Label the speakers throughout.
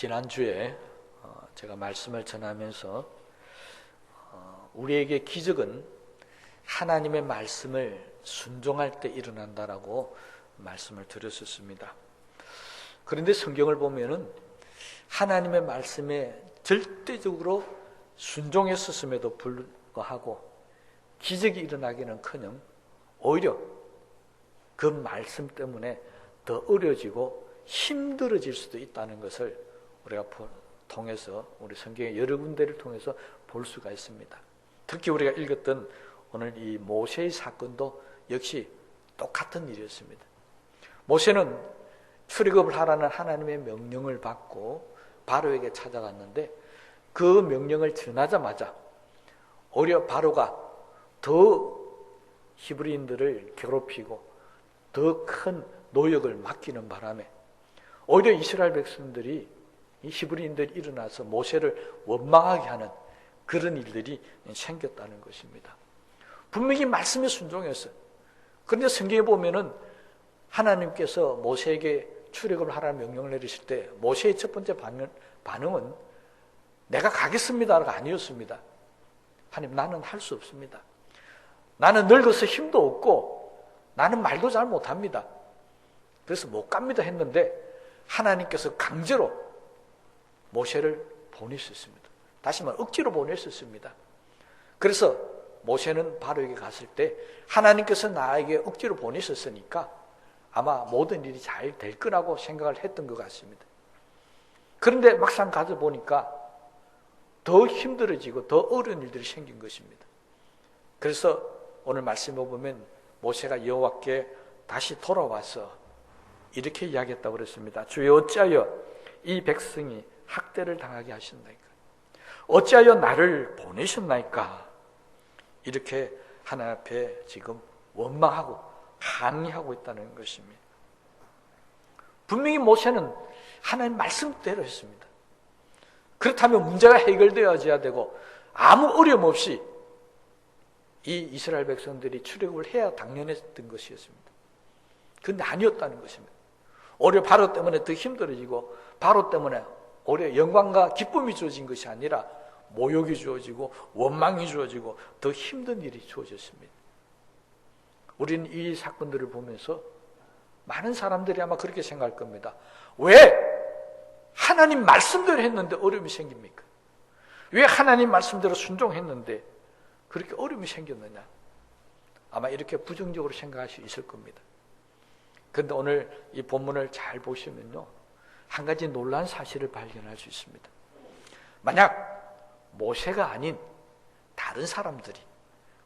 Speaker 1: 지난주에 제가 말씀을 전하면서 우리에게 기적은 하나님의 말씀을 순종할 때 일어난다라고 말씀을 드렸었습니다. 그런데 성경을 보면은 하나님의 말씀에 절대적으로 순종했었음에도 불구하고 기적이 일어나기는커녕 오히려 그 말씀 때문에 더 어려지고 힘들어질 수도 있다는 것을 우리가 통해서 우리 성경의 여러 군데를 통해서 볼 수가 있습니다. 특히 우리가 읽었던 오늘 이 모세의 사건도 역시 똑같은 일이었습니다. 모세는 출애굽을 하라는 하나님의 명령을 받고 바로에게 찾아갔는데 그 명령을 전하자마자 오히려 바로가 더 히브리인들을 괴롭히고 더 큰 노역을 맡기는 바람에 오히려 이스라엘 백성들이 이 히브리인들이 일어나서 모세를 원망하게 하는 그런 일들이 생겼다는 것입니다. 분명히 말씀에 순종했어요. 그런데 성경에 보면은 하나님께서 모세에게 출애굽을 하라는 명령을 내리실 때 모세의 첫 번째 반응은 내가 가겠습니다가 아니었습니다. 하나님, 나는 할 수 없습니다. 나는 늙어서 힘도 없고 나는 말도 잘 못합니다. 그래서 못 갑니다 했는데 하나님께서 강제로 모세를 보내셨습니다. 다시 말해 억지로 보내셨습니다. 그래서 모세는 바로에게 갔을 때 하나님께서 나에게 억지로 보내셨으니까 아마 모든 일이 잘 될 거라고 생각을 했던 것 같습니다. 그런데 막상 가서 보니까 더 힘들어지고 더 어려운 일들이 생긴 것입니다. 그래서 오늘 말씀을 보면 모세가 여호와께 다시 돌아와서 이렇게 이야기했다고 그랬습니다. 주여, 어찌하여 이 백성이 학대를 당하게 하셨나이까? 어찌하여 나를 보내셨나이까? 이렇게 하나님 앞에 지금 원망하고 항의하고 있다는 것입니다. 분명히 모세는 하나님 말씀대로 했습니다. 그렇다면 문제가 해결되어야 되고 아무 어려움 없이 이 이스라엘 백성들이 출애굽을 해야 당연했던 것이었습니다. 그런데 아니었다는 것입니다. 오히려 바로 때문에 더 힘들어지고 바로 때문에 오히려 영광과 기쁨이 주어진 것이 아니라 모욕이 주어지고 원망이 주어지고 더 힘든 일이 주어졌습니다. 우리는 이 사건들을 보면서 많은 사람들이 아마 그렇게 생각할 겁니다. 왜 하나님 말씀대로 했는데 어려움이 생깁니까? 왜 하나님 말씀대로 순종했는데 그렇게 어려움이 생겼느냐? 아마 이렇게 부정적으로 생각할 수 있을 겁니다. 그런데 오늘 이 본문을 잘 보시면요, 한 가지 놀라운 사실을 발견할 수 있습니다. 만약 모세가 아닌 다른 사람들이,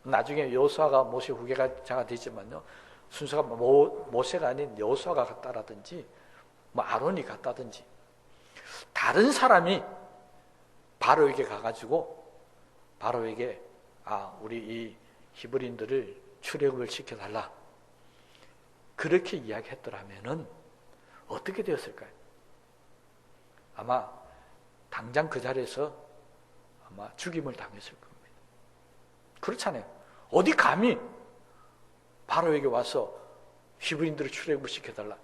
Speaker 1: 나중에 여호수아가 모세 후계자가 되지만요, 순서가 모세가 아닌 여호수아가 갔다라든지 아론이 갔다든지 다른 사람이 바로에게 가가지고 바로에게 우리 이 히브리인들을 출애굽을 시켜달라, 그렇게 이야기했더라면은 어떻게 되었을까요? 아마 당장 그 자리에서 아마 죽임을 당했을 겁니다. 그렇잖아요. 어디 감히 바로에게 와서 히브리인들을 출애굽을 시켜달라,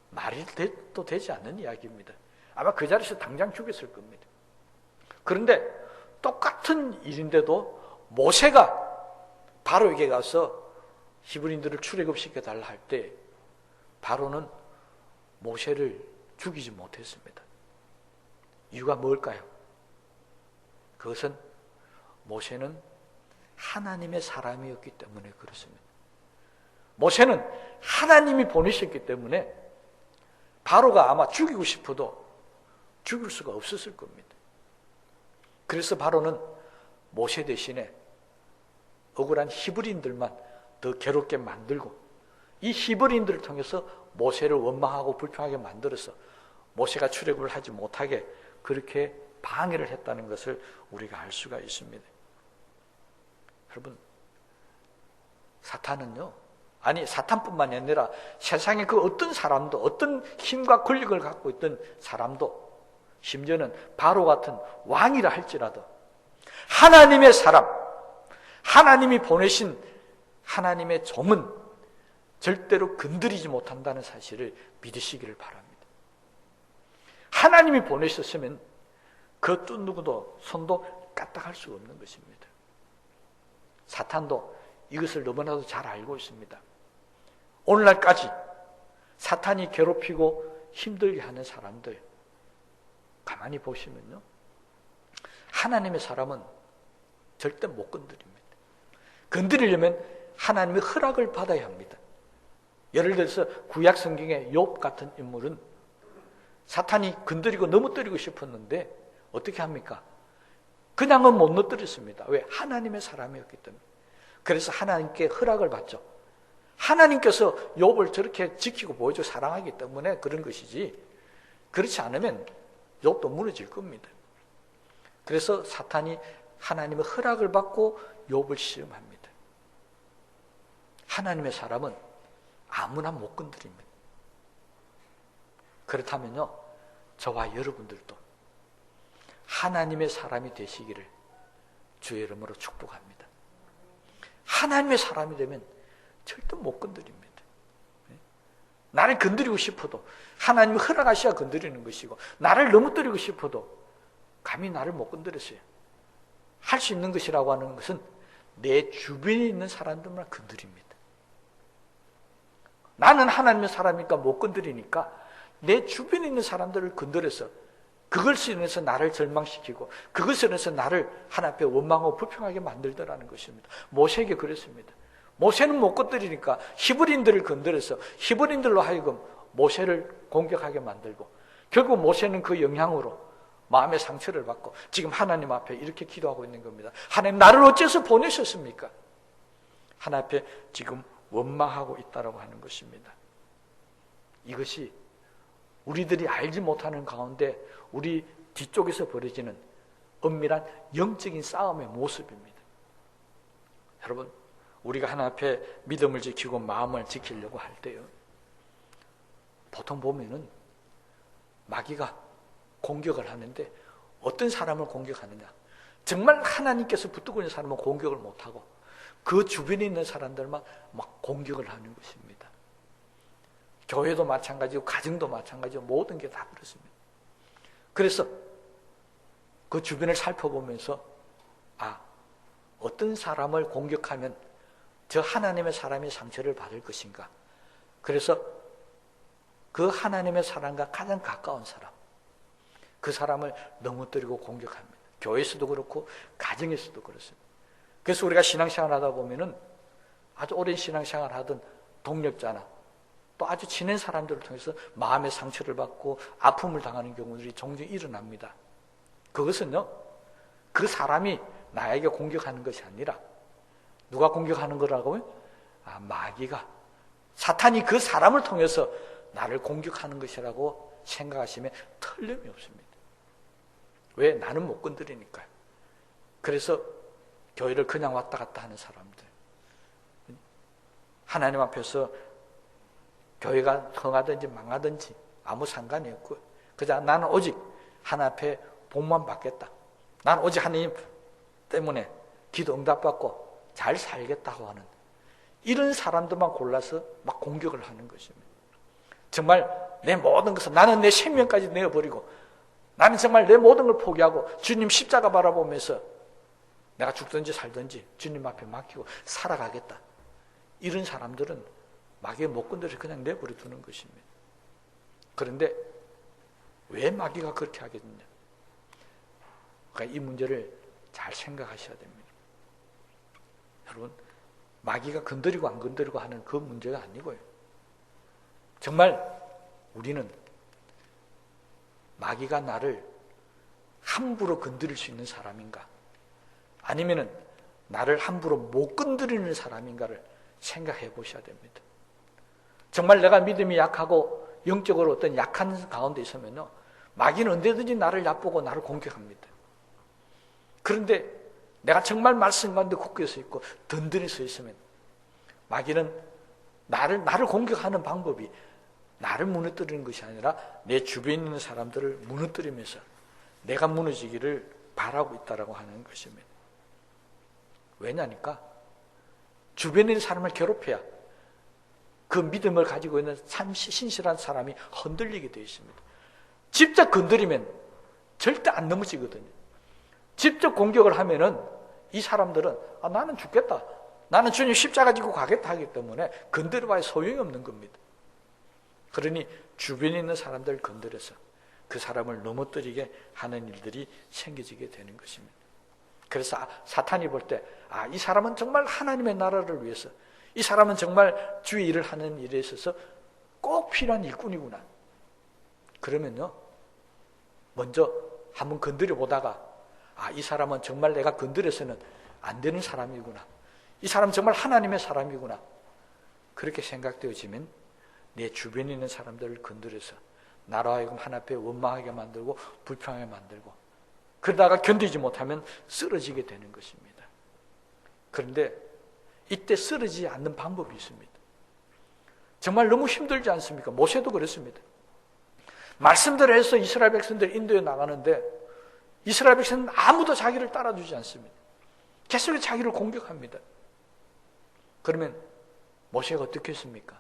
Speaker 1: 말이 또 되지 않는 이야기입니다. 아마 그 자리에서 당장 죽였을 겁니다. 그런데 똑같은 일인데도 모세가 바로에게 가서 히브리인들을 출애굽시켜달라 할 때 바로는 모세를 죽이지 못했습니다. 이유가 뭘까요? 그것은 모세는 하나님의 사람이었기 때문에 그렇습니다. 모세는 하나님이 보내셨기 때문에 바로가 아마 죽이고 싶어도 죽일 수가 없었을 겁니다. 그래서 바로는 모세 대신에 억울한 히브리인들만 더 괴롭게 만들고 이 히브리인들을 통해서 모세를 원망하고 불평하게 만들어서 모세가 출애굽을 하지 못하게 그렇게 방해를 했다는 것을 우리가 알 수가 있습니다. 여러분, 사탄은요, 사탄뿐만이 아니라 세상의 그 어떤 사람도, 어떤 힘과 권력을 갖고 있던 사람도, 심지어는 바로 같은 왕이라 할지라도 하나님의 사람, 하나님이 보내신 하나님의 종은 절대로 건드리지 못한다는 사실을 믿으시기를 바랍니다. 하나님이 보내셨으면 그 어떤 누구도 손도 까딱할 수 없는 것입니다. 사탄도 이것을 너무나도 잘 알고 있습니다. 오늘날까지 사탄이 괴롭히고 힘들게 하는 사람들 가만히 보시면요, 하나님의 사람은 절대 못 건드립니다. 건드리려면 하나님의 허락을 받아야 합니다. 예를 들어서 구약 성경의 욥 같은 인물은 사탄이 건드리고 넘어뜨리고 싶었는데 어떻게 합니까? 그냥은 못 넘어뜨렸습니다. 왜? 하나님의 사람이었기 때문에. 그래서 하나님께 허락을 받죠. 하나님께서 욥을 저렇게 지키고 보여주고 사랑하기 때문에 그런 것이지, 그렇지 않으면 욥도 무너질 겁니다. 그래서 사탄이 하나님의 허락을 받고 욥을 시험합니다. 하나님의 사람은 아무나 못 건드립니다. 그렇다면요, 저와 여러분들도 하나님의 사람이 되시기를 주의 이름으로 축복합니다. 하나님의 사람이 되면 절대 못 건드립니다. 나를 건드리고 싶어도 하나님이 허락하셔야 건드리는 것이고, 나를 넘어뜨리고 싶어도 감히 나를 못 건드렸어요. 할 수 있는 것이라고 하는 것은 내 주변에 있는 사람들만 건드립니다. 나는 하나님의 사람이니까 못 건드리니까 내 주변에 있는 사람들을 건드려서 그것을 인해서 나를 절망시키고 그것을 인해서 나를 하나님 앞에 원망하고 불평하게 만들더라는 것입니다. 모세에게 그랬습니다. 모세는 못 건드리니까 히브리인들을 건드려서 히브리인들로 하여금 모세를 공격하게 만들고, 결국 모세는 그 영향으로 마음의 상처를 받고 지금 하나님 앞에 이렇게 기도하고 있는 겁니다. 하나님, 나를 어째서 보내셨습니까? 하나님 앞에 지금 원망하고 있다라고 하는 것입니다. 이것이 우리들이 알지 못하는 가운데 우리 뒤쪽에서 벌어지는 엄밀한 영적인 싸움의 모습입니다. 여러분, 우리가 하나님 앞에 믿음을 지키고 마음을 지키려고 할 때요, 보통 보면은 마귀가 공격을 하는데 어떤 사람을 공격하느냐? 정말 하나님께서 붙들고 있는 사람은 공격을 못하고 그 주변에 있는 사람들만 막 공격을 하는 것입니다. 교회도 마찬가지고 가정도 마찬가지고 모든 게 다 그렇습니다. 그래서 그 주변을 살펴보면서 어떤 사람을 공격하면 저 하나님의 사람이 상처를 받을 것인가? 그래서 그 하나님의 사람과 가장 가까운 사람, 그 사람을 넘어뜨리고 공격합니다. 교회에서도 그렇고 가정에서도 그렇습니다. 그래서 우리가 신앙생활 하다 보면은 아주 오랜 신앙생활 하던 동력자나 또 아주 친한 사람들을 통해서 마음의 상처를 받고 아픔을 당하는 경우들이 종종 일어납니다. 그것은요, 그 사람이 나에게 공격하는 것이 아니라 누가 공격하는 거라고요? 마귀가, 사탄이 그 사람을 통해서 나를 공격하는 것이라고 생각하시면 틀림이 없습니다. 왜? 나는 못 건드리니까요. 그래서 교회를 그냥 왔다 갔다 하는 사람들, 하나님 앞에서 교회가 흥하든지 망하든지 아무 상관이 없고 그저 나는 오직 하나님 앞에 복만 받겠다, 나는 오직 하나님 때문에 기도 응답받고 잘 살겠다고 하는 이런 사람들만 골라서 막 공격을 하는 것입니다. 정말 내 모든 것을, 나는 내 생명까지 내어버리고 나는 정말 내 모든 걸 포기하고 주님 십자가 바라보면서 내가 죽든지 살든지 주님 앞에 맡기고 살아가겠다, 이런 사람들은 마귀의 못 건드려 그냥 내버려 두는 것입니다. 그런데 왜 마귀가 그렇게 하겠느냐? 그러니까 이 문제를 잘 생각하셔야 됩니다. 여러분, 마귀가 건드리고 안 건드리고 하는 그 문제가 아니고요, 정말 우리는 마귀가 나를 함부로 건드릴 수 있는 사람인가, 아니면은 나를 함부로 못 건드리는 사람인가를 생각해 보셔야 됩니다. 정말 내가 믿음이 약하고 영적으로 어떤 약한 가운데 있으면요, 마귀는 언제든지 나를 얕보고 나를 공격합니다. 그런데 내가 정말 말씀 가운데 굳게 서 있고 든든히 서 있으면 마귀는 나를 공격하는 방법이 나를 무너뜨리는 것이 아니라 내 주변에 있는 사람들을 무너뜨리면서 내가 무너지기를 바라고 있다라고 하는 것입니다. 왜냐니까 주변에 있는 사람을 괴롭혀야 그 믿음을 가지고 있는 참 신실한 사람이 흔들리게 되어 있습니다. 직접 건드리면 절대 안 넘어지거든요. 직접 공격을 하면은 이 사람들은 나는 죽겠다, 나는 주님 십자가 지고 가겠다 하기 때문에 건드려봐야 소용이 없는 겁니다. 그러니 주변에 있는 사람들을 건드려서 그 사람을 넘어뜨리게 하는 일들이 생겨지게 되는 것입니다. 그래서 사탄이 볼 때 이 사람은 정말 하나님의 나라를 위해서, 이 사람은 정말 주의 일을 하는 일에 있어서 꼭 필요한 일꾼이구나. 그러면요, 먼저 한번 건드려 보다가 이 사람은 정말 내가 건드려서는 안 되는 사람이구나, 이 사람은 정말 하나님의 사람이구나, 그렇게 생각되어지면 내 주변에 있는 사람들을 건드려서 나로 하여금 하나님 앞에 원망하게 만들고 불평하게 만들고, 그러다가 견디지 못하면 쓰러지게 되는 것입니다. 그런데 이때 쓰러지지 않는 방법이 있습니다. 정말 너무 힘들지 않습니까? 모세도 그랬습니다. 말씀대로 해서 이스라엘 백성들 인도에 나가는데 이스라엘 백성은 아무도 자기를 따라주지 않습니다. 계속 자기를 공격합니다. 그러면 모세가 어떻게 했습니까?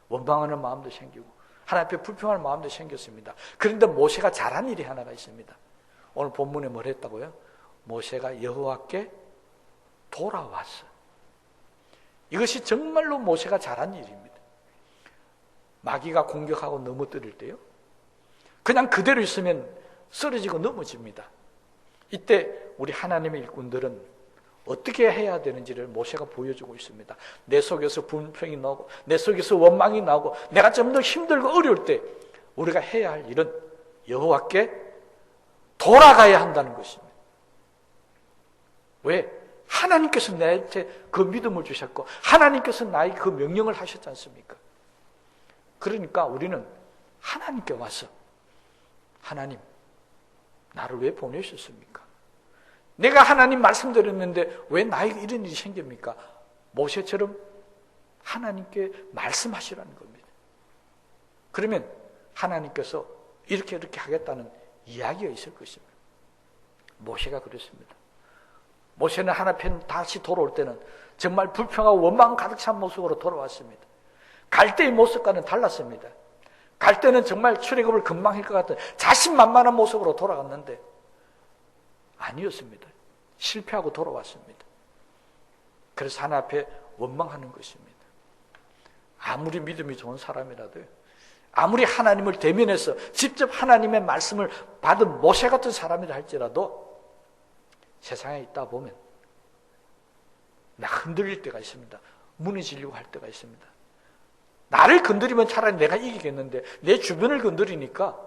Speaker 1: 원망하는 마음도 생기고 하나님 앞에 불평하는 마음도 생겼습니다. 그런데 모세가 잘한 일이 하나가 있습니다. 오늘 본문에 뭘 했다고요? 모세가 여호와께 돌아왔어. 이것이 정말로 모세가 잘한 일입니다. 마귀가 공격하고 넘어뜨릴 때요, 그냥 그대로 있으면 쓰러지고 넘어집니다. 이때 우리 하나님의 일꾼들은 어떻게 해야 되는지를 모세가 보여주고 있습니다. 내 속에서 불평이 나오고 내 속에서 원망이 나오고 내가 좀 더 힘들고 어려울 때 우리가 해야 할 일은 여호와께 돌아가야 한다는 것입니다. 왜? 하나님께서 나한테 그 믿음을 주셨고 하나님께서 나에게 그 명령을 하셨지 않습니까? 그러니까 우리는 하나님께 와서 하나님, 나를 왜 보내셨습니까? 내가 하나님 말씀드렸는데 왜 나에게 이런 일이 생깁니까? 모세처럼 하나님께 말씀하시라는 겁니다. 그러면 하나님께서 이렇게 하겠다는 이야기가 있을 것입니다. 모세가 그랬습니다. 모세는 하나님 앞에 다시 돌아올 때는 정말 불평하고 원망 가득 찬 모습으로 돌아왔습니다. 갈 때의 모습과는 달랐습니다. 갈 때는 정말 출애굽을 금방 할 것 같은 자신만만한 모습으로 돌아갔는데 아니었습니다. 실패하고 돌아왔습니다. 그래서 하나님 앞에 원망하는 것입니다. 아무리 믿음이 좋은 사람이라도요, 아무리 하나님을 대면해서 직접 하나님의 말씀을 받은 모세 같은 사람이라 할지라도 세상에 있다 보면 나 흔들릴 때가 있습니다. 무너지려고 할 때가 있습니다. 나를 건드리면 차라리 내가 이기겠는데 내 주변을 건드리니까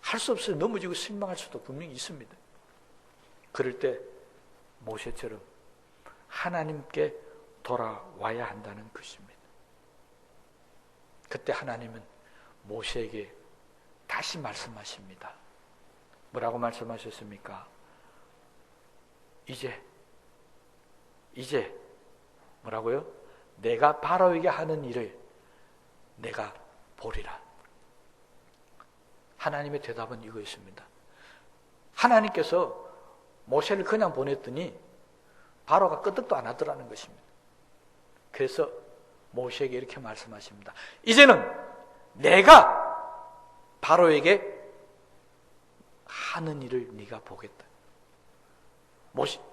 Speaker 1: 할 수 없어요. 넘어지고 실망할 수도 분명히 있습니다. 그럴 때 모세처럼 하나님께 돌아와야 한다는 것입니다. 그때 하나님은 모세에게 다시 말씀하십니다. 뭐라고 말씀하셨습니까? 이제 뭐라고요? 내가 바로에게 하는 일을 내가 보리라. 하나님의 대답은 이거였습니다. 하나님께서 모세를 그냥 보냈더니 바로가 끄떡도 안 하더라는 것입니다. 그래서 모세에게 이렇게 말씀하십니다. 이제는 내가 바로에게 하는 일을 네가 보겠다.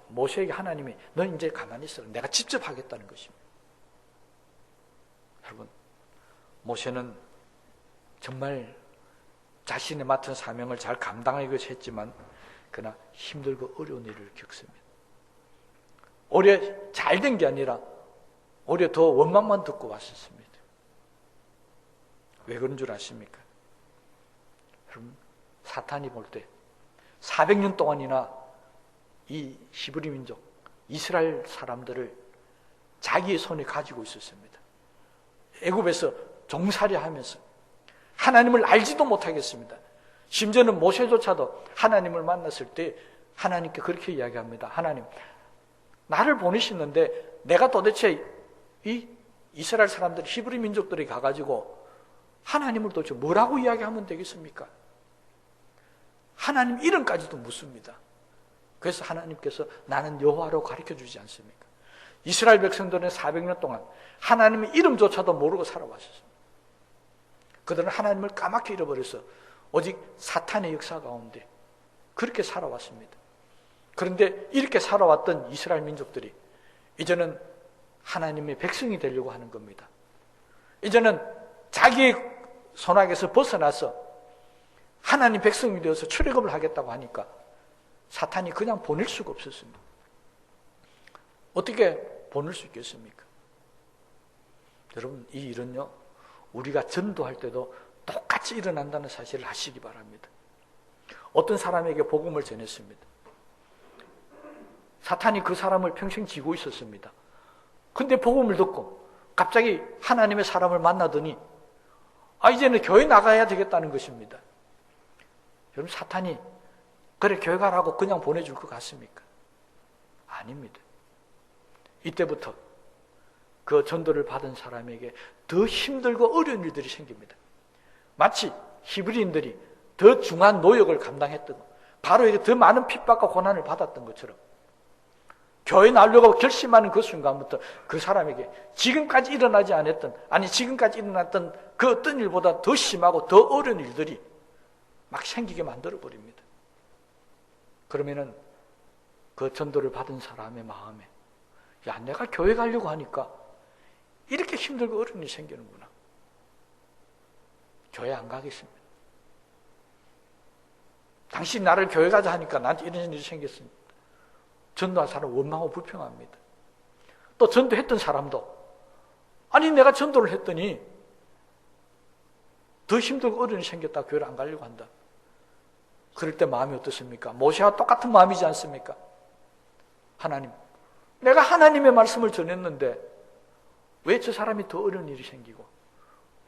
Speaker 1: 모세에게 하나님이 넌 이제 가만히 있어라. 내가 직접 하겠다는 것입니다. 여러분, 모세는 정말 자신의 맡은 사명을 잘 감당하기 위해서 했지만 그러나 힘들고 어려운 일을 겪습니다. 오히려 잘된 게 아니라 오히려 더 원망만 듣고 왔었습니다. 왜 그런 줄 아십니까? 여러분, 사탄이 볼 때 400년 동안이나 이 히브리 민족, 이스라엘 사람들을 자기의 손에 가지고 있었습니다. 애굽에서 종살이 하면서 하나님을 알지도 못하겠습니다. 심지어는 모세조차도 하나님을 만났을 때 하나님께 그렇게 이야기합니다. 하나님, 나를 보내시는데 내가 도대체 이 이스라엘 사람들, 히브리 민족들이 가가지고 하나님을 도대체 뭐라고 이야기하면 되겠습니까? 하나님 이름까지도 묻습니다. 그래서 하나님께서 나는 여호와로 가르쳐주지 않습니까? 이스라엘 백성들은 400년 동안 하나님의 이름조차도 모르고 살아왔었습니다. 그들은 하나님을 까맣게 잃어버려서 오직 사탄의 역사 가운데 그렇게 살아왔습니다. 그런데 이렇게 살아왔던 이스라엘 민족들이 이제는 하나님의 백성이 되려고 하는 겁니다. 이제는 자기의 손아귀에서 벗어나서 하나님 백성이 되어서 출애굽을 하겠다고 하니까 사탄이 그냥 보낼 수가 없었습니다. 어떻게 보낼 수 있겠습니까? 여러분, 이 일은요, 우리가 전도할 때도 똑같이 일어난다는 사실을 아시기 바랍니다. 어떤 사람에게 복음을 전했습니다. 사탄이 그 사람을 평생 쥐고 있었습니다. 근데 복음을 듣고 갑자기 하나님의 사람을 만나더니 이제는 교회 나가야 되겠다는 것입니다. 여러분, 사탄이 그래 교회 가라고 그냥 보내줄 것 같습니까? 아닙니다. 이때부터 그 전도를 받은 사람에게 더 힘들고 어려운 일들이 생깁니다. 마치 히브리인들이 더 중한 노역을 감당했던 바로에게 더 많은 핍박과 고난을 받았던 것처럼 교회 나오려고 결심하는 그 순간부터 그 사람에게 지금까지 일어나지 않았던, 지금까지 일어났던 그 어떤 일보다 더 심하고 더 어려운 일들이 막 생기게 만들어 버립니다. 그러면은 그 전도를 받은 사람의 마음에 내가 교회 가려고 하니까 이렇게 힘들고 어려운 일이 생기는구나. 교회 안 가겠습니다. 당신 나를 교회 가자 하니까 나한테 이런 일이 생겼습니다. 전도한 사람 원망하고 불평합니다. 또 전도했던 사람도 내가 전도를 했더니 더 힘들고 어려운 일이 생겼다. 교회를 안 가려고 한다. 그럴 때 마음이 어떻습니까? 모세와 똑같은 마음이지 않습니까? 하나님, 내가 하나님의 말씀을 전했는데 왜 저 사람이 더 어려운 일이 생기고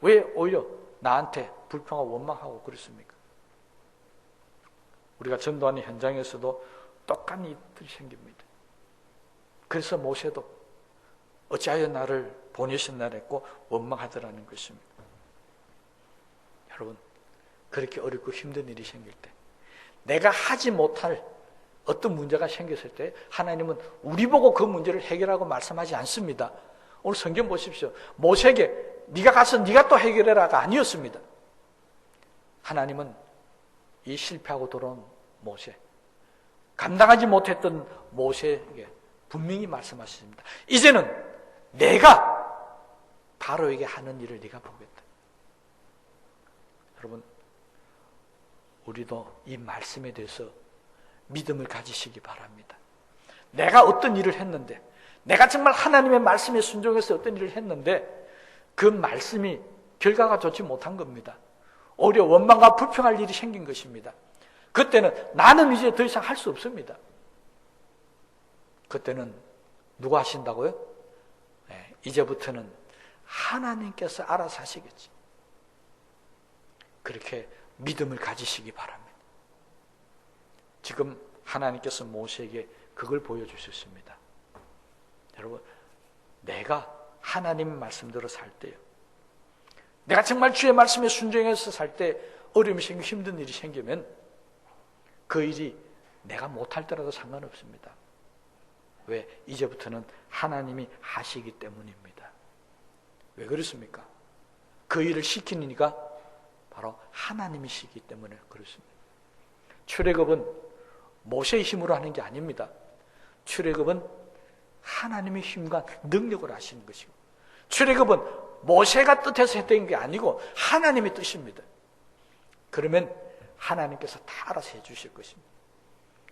Speaker 1: 왜 오히려 나한테 불평하고 원망하고 그렇습니까? 우리가 전도하는 현장에서도 똑같은 일들이 생깁니다. 그래서 모세도 어찌하여 나를 보내셨나 했고 원망하더라는 것입니다. 여러분, 그렇게 어렵고 힘든 일이 생길 때 내가 하지 못할 어떤 문제가 생겼을 때 하나님은 우리 보고 그 문제를 해결하고 말씀하지 않습니다. 오늘 성경 보십시오. 모세에게 네가 가서 네가 또 해결해라가 아니었습니다. 하나님은 이 실패하고 돌아온 모세, 감당하지 못했던 모세에게 분명히 말씀하셨습니다. 이제는 내가 바로에게 하는 일을 네가 보겠다. 여러분, 우리도 이 말씀에 대해서 믿음을 가지시기 바랍니다. 내가 어떤 일을 했는데, 내가 정말 하나님의 말씀에 순종해서 어떤 일을 했는데 그 말씀이 결과가 좋지 못한 겁니다. 오히려 원망과 불평할 일이 생긴 것입니다. 그때는 나는 이제 더 이상 할 수 없습니다. 그때는 누가 하신다고요? 이제부터는 하나님께서 알아서 하시겠지. 그렇게 믿음을 가지시기 바랍니다. 지금 하나님께서 모세에게 그걸 보여주셨습니다. 여러분, 내가 하나님 말씀대로 살 때요, 내가 정말 주의 말씀에 순종해서 살 때 어려움이 생기고 힘든 일이 생기면 그 일이 내가 못할 때라도 상관없습니다. 왜? 이제부터는 하나님이 하시기 때문입니다. 왜 그렇습니까? 그 일을 시키는 이가 바로 하나님이시기 때문에 그렇습니다. 출애굽은 모세의 힘으로 하는 게 아닙니다. 출애굽은 하나님의 힘과 능력으로 하시는 것이고, 출애굽은 모세가 뜻해서 했던 게 아니고 하나님의 뜻입니다. 그러면 하나님께서 다 알아서 해주실 것입니다.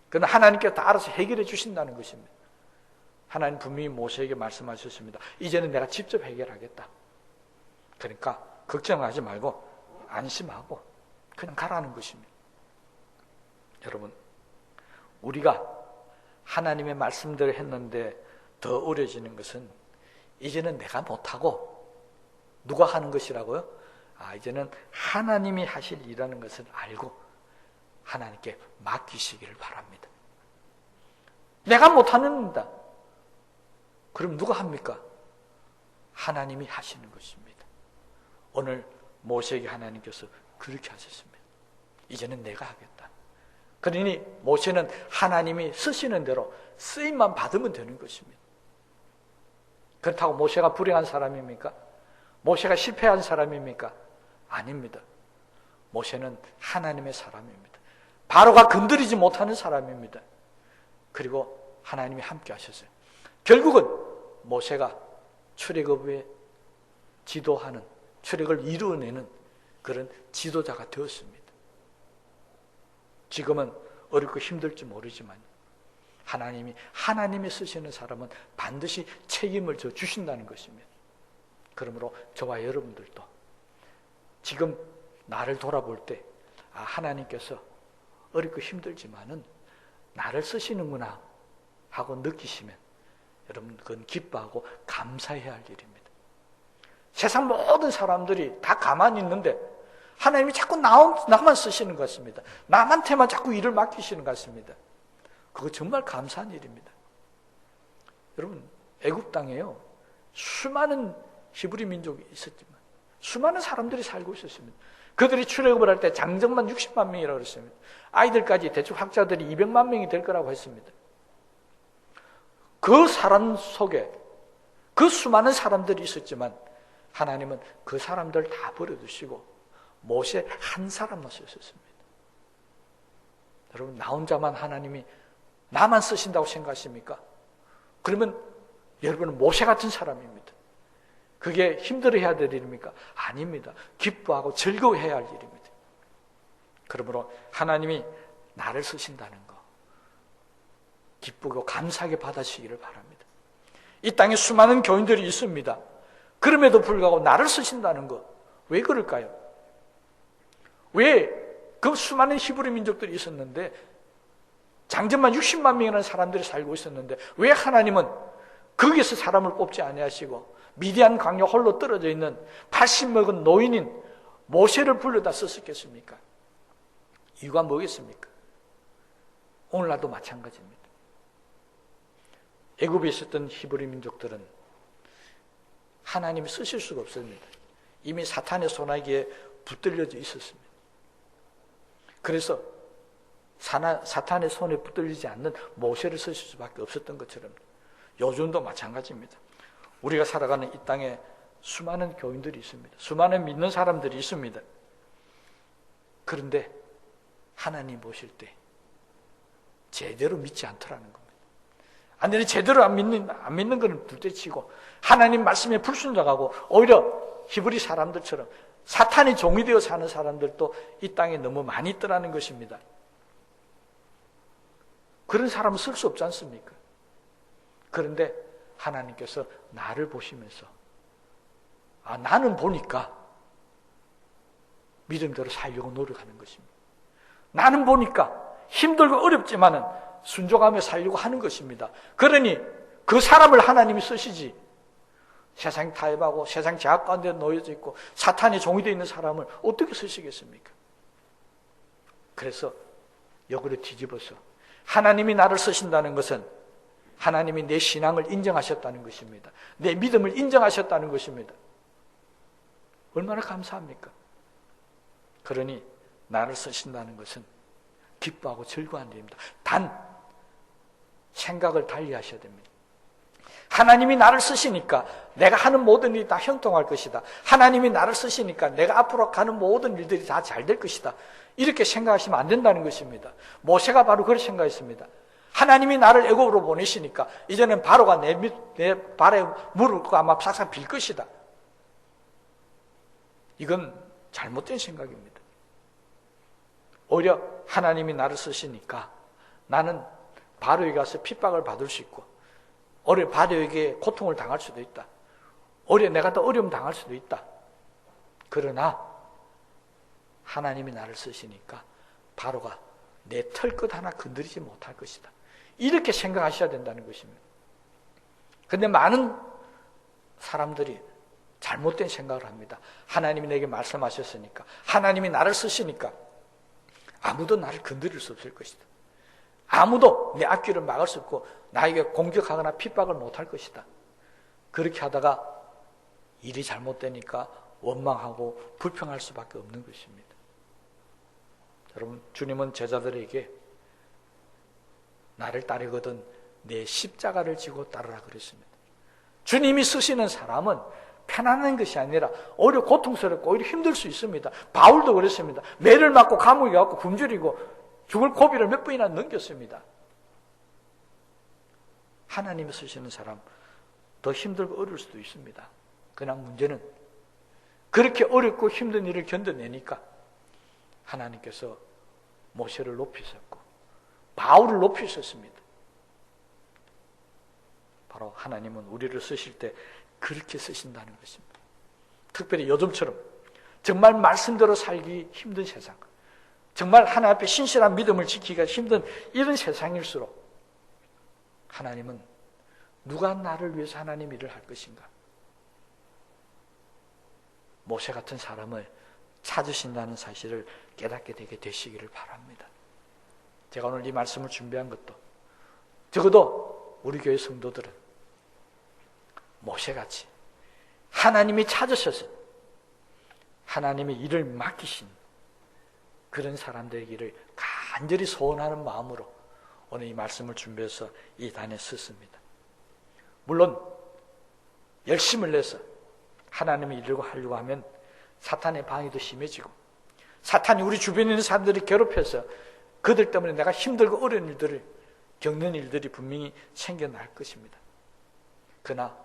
Speaker 1: 그러나 하나님께서 다 알아서 해결해 주신다는 것입니다. 하나님 분명히 모세에게 말씀하셨습니다. 이제는 내가 직접 해결하겠다. 그러니까 걱정하지 말고 안심하고 그냥 가라는 것입니다. 여러분, 우리가 하나님의 말씀대로 했는데 더 어려워지는 것은 이제는 내가 못하고 누가 하는 것이라고요? 이제는 하나님이 하실 일이라는 것을 알고 하나님께 맡기시기를 바랍니다. 내가 못하는 일이다. 그럼 누가 합니까? 하나님이 하시는 것입니다. 오늘 모세에게 하나님께서 그렇게 하셨습니다. 이제는 내가 하겠다. 그러니 모세는 하나님이 쓰시는 대로 쓰임만 받으면 되는 것입니다. 그렇다고 모세가 불행한 사람입니까? 모세가 실패한 사람입니까? 아닙니다. 모세는 하나님의 사람입니다. 바로가 건드리지 못하는 사람입니다. 그리고 하나님이 함께 하셨어요. 결국은 모세가 출애굽에 지도하는, 출애굽을 이루어내는 그런 지도자가 되었습니다. 지금은 어렵고 힘들지 모르지만 하나님이 쓰시는 사람은 반드시 책임을 져 주신다는 것입니다. 그러므로 저와 여러분들도 지금 나를 돌아볼 때 하나님께서 어렵고 힘들지만은 나를 쓰시는구나 하고 느끼시면 여러분 그건 기뻐하고 감사해야 할 일입니다. 세상 모든 사람들이 다 가만히 있는데 하나님이 자꾸 나만 쓰시는 것 같습니다. 남한테만 자꾸 일을 맡기시는 것 같습니다. 그거 정말 감사한 일입니다. 여러분 애굽 땅에요 수많은 히브리 민족이 있었지만 수많은 사람들이 살고 있었습니다. 그들이 출애굽을 할 때 장정만 60만 명이라고 그랬습니다. 아이들까지 대충 학자들이 200만 명이 될 거라고 했습니다. 그 사람 속에 그 수많은 사람들이 있었지만 하나님은 그 사람들 다 버려두시고 모세 한 사람만 쓰셨습니다. 여러분 나 혼자만 하나님이 나만 쓰신다고 생각하십니까? 그러면 여러분은 모세 같은 사람입니다. 그게 힘들어해야 될 일입니까? 아닙니다. 기뻐하고 즐거워해야 할 일입니다. 그러므로 하나님이 나를 쓰신다는 거 기쁘고 감사하게 받아주시기를 바랍니다. 이 땅에 수많은 교인들이 있습니다. 그럼에도 불구하고 나를 쓰신다는 거 왜 그럴까요? 왜 그 수많은 히브리 민족들이 있었는데 장정만 60만 명이라는 사람들이 살고 있었는데 왜 하나님은 거기에서 사람을 뽑지 아니하시고 미디안 광야 홀로 떨어져 있는 80 먹은 노인인 모세를 불러다 썼겠습니까? 이유가 뭐겠습니까? 오늘날도 마찬가지입니다. 애굽에 있었던 히브리 민족들은 하나님이 쓰실 수가 없습니다. 이미 사탄의 손아귀에 붙들려져 있었습니다. 그래서 사탄의 손에 붙들리지 않는 모세를 쓰실 수밖에 없었던 것처럼 요즘도 마찬가지입니다. 우리가 살아가는 이 땅에 수많은 교인들이 있습니다. 수많은 믿는 사람들이 있습니다. 그런데 하나님 보실 때 제대로 믿지 않더라는 겁니다. 아니 제대로 안 믿는 건 둘째치고 하나님 말씀에 불순종하고 오히려 히브리 사람들처럼 사탄이 종이 되어 사는 사람들도 이 땅에 너무 많이 있더라는 것입니다. 그런 사람은 쓸 수 없지 않습니까? 그런데 하나님께서 나를 보시면서 나는 보니까 믿음대로 살려고 노력하는 것입니다. 나는 보니까 힘들고 어렵지만은 순종하며 살려고 하는 것입니다. 그러니 그 사람을 하나님이 쓰시지 세상 타협하고 세상 제약 가운데 놓여져 있고 사탄의 종이 되어 있는 사람을 어떻게 쓰시겠습니까? 그래서 역으로 뒤집어서 하나님이 나를 쓰신다는 것은 하나님이 내 신앙을 인정하셨다는 것입니다. 내 믿음을 인정하셨다는 것입니다. 얼마나 감사합니까? 그러니 나를 쓰신다는 것은 기뻐하고 즐거워한 일입니다. 단 생각을 달리 하셔야 됩니다. 하나님이 나를 쓰시니까 내가 하는 모든 일이 다 형통할 것이다. 하나님이 나를 쓰시니까 내가 앞으로 가는 모든 일들이 다 잘 될 것이다. 이렇게 생각하시면 안 된다는 것입니다. 모세가 바로 그렇게 생각했습니다. 하나님이 나를 애굽으로 보내시니까 이제는 바로가 내 발에 물을 아마 싹싹 빌 것이다. 이건 잘못된 생각입니다. 오히려 하나님이 나를 쓰시니까 나는 바로에게 가서 핍박을 받을 수 있고 오히려 바로에게 고통을 당할 수도 있다. 오히려 내가 더 어려움 당할 수도 있다. 그러나 하나님이 나를 쓰시니까 바로가 내 털끝 하나 건드리지 못할 것이다. 이렇게 생각하셔야 된다는 것입니다. 그런데 많은 사람들이 잘못된 생각을 합니다. 하나님이 내게 말씀하셨으니까 하나님이 나를 쓰시니까 아무도 나를 건드릴 수 없을 것이다. 아무도 내 앞길을 막을 수 없고 나에게 공격하거나 핍박을 못할 것이다. 그렇게 하다가 일이 잘못되니까 원망하고 불평할 수밖에 없는 것입니다. 여러분, 주님은 제자들에게 나를 따르거든 내 십자가를 지고 따르라 그랬습니다. 주님이 쓰시는 사람은 편안한 것이 아니라 오히려 고통스럽고 오히려 힘들 수 있습니다. 바울도 그랬습니다. 매를 맞고 감옥에 가고 굶주리고 죽을 고비를 몇 번이나 넘겼습니다. 하나님이 쓰시는 사람 더 힘들고 어려울 수도 있습니다. 그러나 문제는 그렇게 어렵고 힘든 일을 견뎌내니까 하나님께서 모세를 높이셨고 바울을 높이셨습니다. 바로 하나님은 우리를 쓰실 때 그렇게 쓰신다는 것입니다. 특별히 요즘처럼 정말 말씀대로 살기 힘든 세상, 정말 하나님 앞에 신실한 믿음을 지키기가 힘든 이런 세상일수록 하나님은 누가 나를 위해서 하나님 일을 할 것인가? 모세 같은 사람을 찾으신다는 사실을 깨닫게 되게 되시기를 바랍니다. 제가 오늘 이 말씀을 준비한 것도 적어도 우리 교회 성도들은 모세같이 하나님이 찾으셔서 하나님의 일을 맡기신 그런 사람들이기를 간절히 소원하는 마음으로 오늘 이 말씀을 준비해서 이 단에 썼습니다. 물론 열심을 내서 하나님의 일을 하려고 하면 사탄의 방해도 심해지고 사탄이 우리 주변에 있는 사람들을 괴롭혀서 그들 때문에 내가 힘들고 어려운 일들을 겪는 일들이 분명히 생겨날 것입니다. 그러나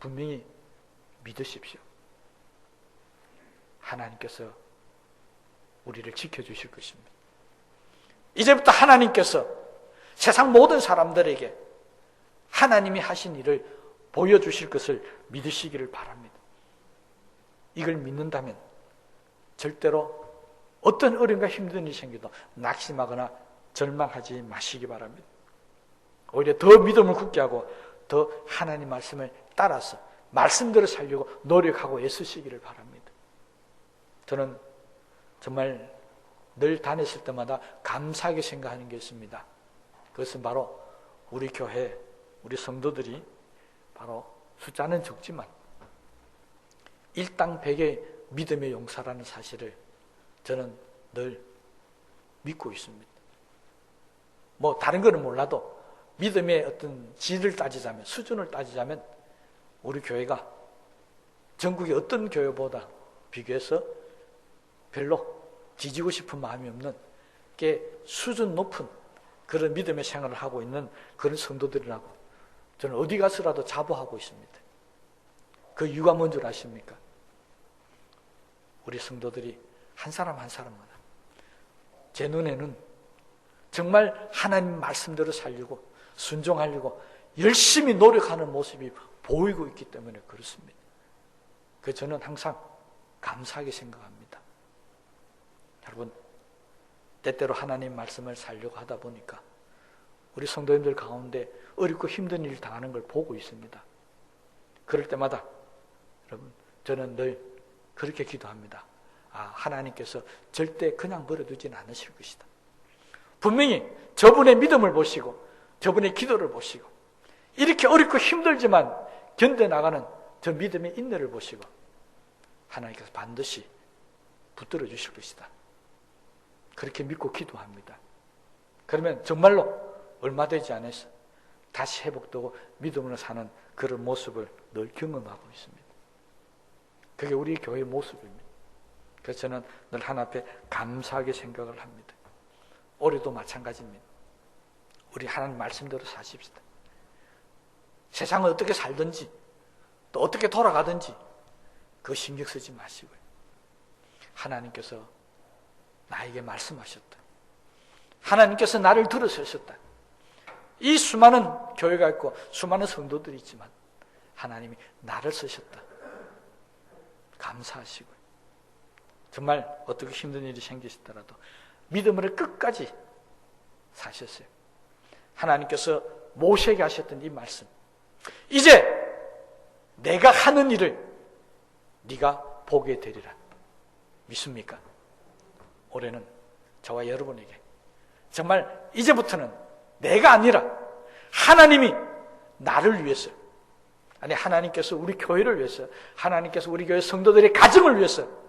Speaker 1: 분명히 믿으십시오. 하나님께서 우리를 지켜주실 것입니다. 이제부터 하나님께서 세상 모든 사람들에게 하나님이 하신 일을 보여주실 것을 믿으시기를 바랍니다. 이걸 믿는다면 절대로 어떤 어려움과 힘든 일이 생겨도 낙심하거나 절망하지 마시기 바랍니다. 오히려 더 믿음을 굳게 하고 더 하나님 말씀을 따라서 말씀대로 살려고 노력하고 애쓰시기를 바랍니다. 저는 정말 늘 다녔을 때마다 감사하게 생각하는 게 있습니다. 그것은 바로 우리 교회, 우리 성도들이 바로 숫자는 적지만 일당 백의 믿음의 용사라는 사실을 저는 늘 믿고 있습니다. 뭐 다른 거는 몰라도 믿음의 어떤 질을 따지자면, 수준을 따지자면 우리 교회가 전국의 어떤 교회보다 비교해서 별로 뒤지고 싶은 마음이 없는 게 수준 높은 그런 믿음의 생활을 하고 있는 그런 성도들이라고 저는 어디 가서라도 자부하고 있습니다. 그 이유가 뭔 줄 아십니까? 우리 성도들이 한 사람 한 사람마다 제 눈에는 정말 하나님 말씀대로 살려고 순종하려고 열심히 노력하는 모습이 보이고 있기 때문에 그렇습니다. 그래서 저는 항상 감사하게 생각합니다. 여러분, 때때로 하나님 말씀을 살려고 하다 보니까 우리 성도님들 가운데 어렵고 힘든 일을 당하는 걸 보고 있습니다. 그럴 때마다 여러분, 저는 늘 그렇게 기도합니다. 하나님께서 절대 그냥 버려두지는 않으실 것이다. 분명히 저분의 믿음을 보시고 저분의 기도를 보시고 이렇게 어렵고 힘들지만 견뎌나가는 저 믿음의 인내를 보시고 하나님께서 반드시 붙들어 주실 것이다. 그렇게 믿고 기도합니다. 그러면 정말로 얼마 되지 않아서 다시 회복되고 믿음으로 사는 그런 모습을 늘 경험하고 있습니다. 그게 우리 교회의 모습입니다. 그래서 저는 늘 하나님 앞에 감사하게 생각을 합니다. 올해도 마찬가지입니다. 우리 하나님 말씀대로 사십시다. 세상을 어떻게 살든지 또 어떻게 돌아가든지 그거 신경 쓰지 마시고요. 하나님께서 나에게 말씀하셨다. 하나님께서 나를 들으셨다. 이 수많은 교회가 있고 수많은 성도들이 있지만 하나님이 나를 쓰셨다. 감사하시고요. 정말 어떻게 힘든 일이 생기시더라도 믿음으로 끝까지 사셨어요. 하나님께서 모세에게 하셨던 이 말씀, 이제 내가 하는 일을 네가 보게 되리라. 믿습니까? 올해는 저와 여러분에게 정말 이제부터는 내가 아니라 하나님이 나를 위해서, 아니 하나님께서 우리 교회를 위해서, 하나님께서 우리 교회 성도들의 가정을 위해서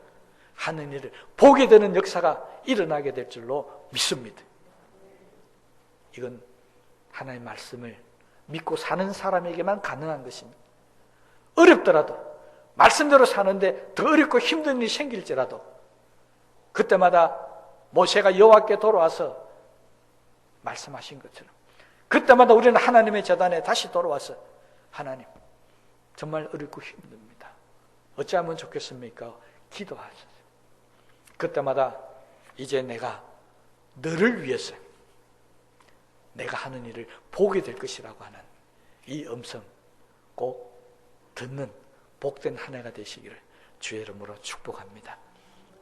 Speaker 1: 하는 일을 보게 되는 역사가 일어나게 될 줄로 믿습니다. 이건 하나님의 말씀을 믿고 사는 사람에게만 가능한 것입니다. 어렵더라도 말씀대로 사는데 더 어렵고 힘든 일이 생길지라도 그때마다 모세가 여호와께 돌아와서 말씀하신 것처럼 그때마다 우리는 하나님의 제단에 다시 돌아와서 하나님 정말 어렵고 힘듭니다. 어찌하면 좋겠습니까? 기도하소서. 그때마다 이제 내가 너를 위해서 내가 하는 일을 보게 될 것이라고 하는 이 음성 꼭 듣는 복된 한 해가 되시기를 주의 이름으로 축복합니다.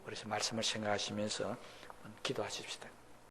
Speaker 1: 그래서 말씀을 생각하시면서 기도하십시다.